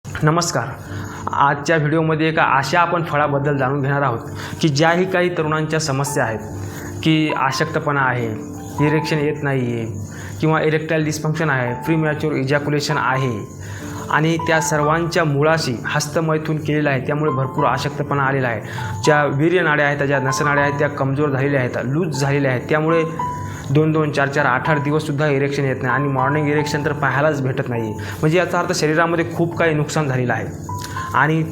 नमस्कार. आजच्या व्हिडिओमध्ये एका अशा आपण फळाबद्दल जाणून घेणार आहोत की ज्याही काही तरुणांच्या समस्या आहेत की अशक्तपणा आहे, इरेक्शन येत नाही आहे किंवा इरेक्टाईल डिस्फंक्शन आहे, प्रीमॅच्युअर इजॅक्युलेशन आहे आणि त्या सर्वांच्या मुळाशी हस्तमैथून केलेलं आहे. त्यामुळे भरपूर अशक्तपणा आलेला आहे. ज्या वीर्यनाड्या आहेत, ज्या नसनाड्या आहेत, त्या कमजोर झालेल्या आहेत, लूज झालेल्या आहेत. त्यामुळे 2-2, 4-4, 8-8 दिवससुद्धा इरेक्शन येत नाही आणि मॉर्निंग इरेक्शन तर पाहायलाच भेटत नाही. म्हणजे याचा अर्थ शरीरामध्ये खूप काही नुकसान झालेलं आहे. आणि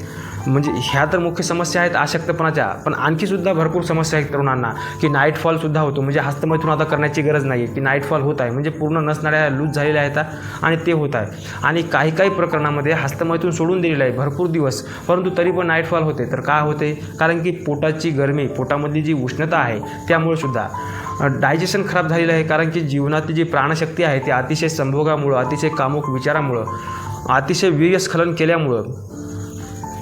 म्हणजे ह्या तर मुख्य समस्या आहेत अशक्तपणाच्या, पण आणखीसुद्धा भरपूर समस्या आहेत तरुणांना की नाईटफॉलसुद्धा होतो. म्हणजे हस्तमैथून आता करण्याची गरज नाही आहे की नाईटफॉल होत आहे, म्हणजे पूर्ण नसनाड्या लूज झालेल्या आहेत आणि ते होत आहे. आणि काही प्रकरणामध्ये हस्तमैथून सोडून दिलेलं आहे भरपूर दिवस, परंतु तरी पण नाईटफॉल होते. तर का होते? कारण की पोटाची गरमी, पोटामधली जी उष्णता आहे त्यामुळे सुद्धा डायजेशन खराब झालेलं आहे. कारण की जीवनातली जी प्राणशक्ती आहे ती अतिशय संभोगामुळं, अतिशय कामुक विचारामुळं, अतिशय वीर्यस्खलन केल्यामुळं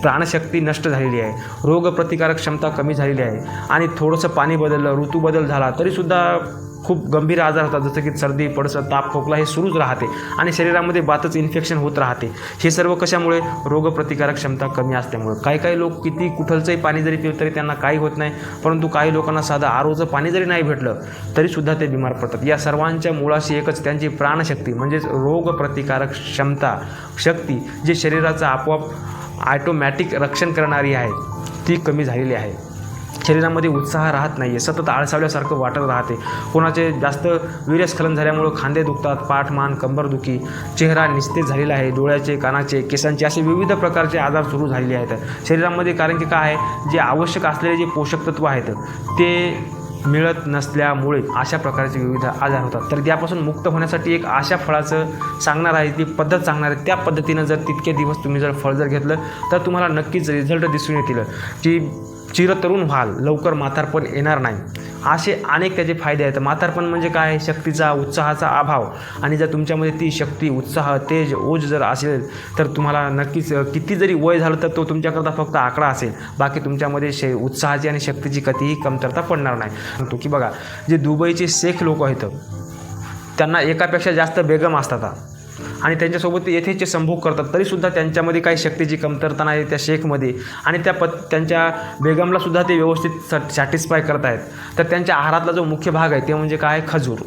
प्राणशक्ती नष्ट झालेली आहे. रोगप्रतिकारक क्षमता कमी झालेली आहे. आणि थोडंसं पाणी बदललं, ऋतू बदल झाला तरीसुद्धा खूप गंभीर आजार होतात, जसं की सर्दी, पडसं, ताप, खोकला हे सुरूच राहते आणि शरीरामध्ये बातच इन्फेक्शन होत राहते. हे सर्व कशामुळे? रोगप्रतिकारक क्षमता कमी असल्यामुळे. काही लोक किती कुठलचंही पाणी जरी पिलं तरी त्यांना काही होत नाही, परंतु काही लोकांना साधं आरोचं पाणी जरी नाही भेटलं तरीसुद्धा ते बिमार पडतात. या सर्वांच्या मुळाशी एकच त्यांची प्राणशक्ती म्हणजेच रोगप्रतिकारक क्षमता, शक्ती जी शरीराचं आपोआप ऑटोमॅटिक रक्षण करणारी आहे ती कमी झालेली आहे. शरीरामध्ये उत्साह राहत नाही आहे, सतत आळसावल्यासारखं वाटत राहते. कोणाचे जास्त वीर्यस्खलन झाल्यामुळं खांदे दुखतात, पाठ, मान, कंबरदुखी, चेहरा निस्तेज झालेला आहे, डोळ्याचे, कानाचे, केसांचे असे विविध प्रकारचे आजार सुरू झालेले आहेत शरीरामध्ये. कारण की काय आहे, जे आवश्यक असलेले जे पोषक तत्व आहेत ते मिळत नसल्यामुळे अशा प्रकारचे विविध आजार होतात. तर त्यापासून मुक्त होण्यासाठी एक अशा फळाचं सांगणार आहे, ती पद्धत सांगणार आहे. त्या पद्धतीनं जर तितके दिवस तुम्ही जर फळ जर घेतलं तर तुम्हाला नक्कीच रिझल्ट दिसून येतील की चिरतरुण व्हाल, लवकर म्हातारपण येणार नाही. असे अनेक त्याचे फायदे आहेत. म्हातारपण म्हणजे काय? शक्तीचा, उत्साहाचा अभाव. आणि जर तुमच्यामध्ये ती शक्ती, उत्साह, तेज, ओज जर असेल तर तुम्हाला नक्कीच किती जरी वय झालं तर तो तुमच्याकरता फक्त आकडा असेल. बाकी तुमच्यामध्ये उत्साहाची आणि शक्तीची कधीही कमतरता पडणार नाही. म्हणतो की बघा, जे दुबईचे शेख लोक आहेत त्यांना एकापेक्षा जास्त बेगम असतात आणि त्यांच्यासोबत यथेचे संभोग करतात, तरीसुद्धा त्यांच्यामध्ये काही शक्तीची कमतरता नाही त्या शेखमध्ये. आणि त्यांच्या बेगमलासुद्धा ते व्यवस्थित सॅटिस्फाय करत आहेत. तर त्यांच्या आहारातला जो मुख्य भाग आहे ते म्हणजे काय? खजूर.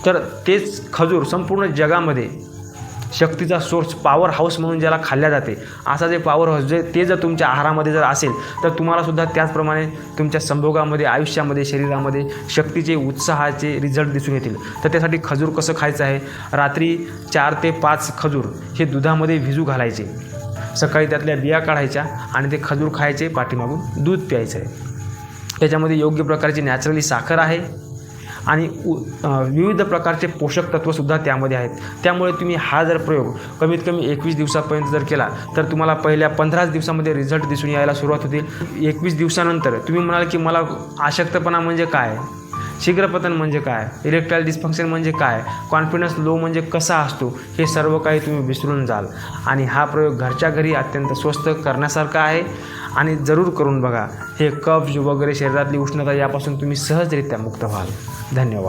तर तेच खजूर संपूर्ण जगामध्ये शक्तीचा सोर्स, पॉवर हाऊस म्हणून ज्याला खाल्ल्या जाते, असा जे पॉवर हाऊस ते जर तुमच्या आहारामध्ये जर असेल तर तुम्हालासुद्धा त्याचप्रमाणे तुमच्या संभोगामध्ये, आयुष्यामध्ये, शरीरामध्ये शक्तीचे, उत्साहाचे रिझल्ट दिसून येतील. तर त्यासाठी खजूर कसं खायचं आहे? रात्री 4 ते 5 खजूर हे दुधामध्ये भिजू घालायचे, सकाळी त्यातल्या बिया काढायच्या आणि ते खजूर खायचे, पाठीमागून दूध प्यायचं आहे. त्याच्यामध्ये योग्य प्रकारची नॅचरली साखर आहे आणि विविध प्रकारचे पोषक तत्वसुद्धा त्यामध्ये आहेत. त्यामुळे तुम्ही हा जर प्रयोग कमीत कमी 21 दिवसापर्यंत जर केला तर तुम्हाला पहिल्या 15 दिवसामध्ये रिझल्ट दिसून यायला सुरुवात होतील. 21 दिवसानंतर तुम्ही म्हणाल की मला अशक्तपणा म्हणजे काय, शीघ्रपतन म्हणजे काय, इरेक्टाईल डिस्फंक्शन म्हणजे काय, कॉन्फिडन्स लो म्हणजे कसा असतो, हे सर्व काही तुम्ही विसरून जाल. आणि हा प्रयोग घरच्या घरी अत्यंत स्वस्त करण्यासारखा आहे आणि जरूर करून बघा. हे कफ वगैरे, शरीरातली उष्णता यापासून तुम्ही सहजरित्या मुक्त व्हाल. धन्यवाद.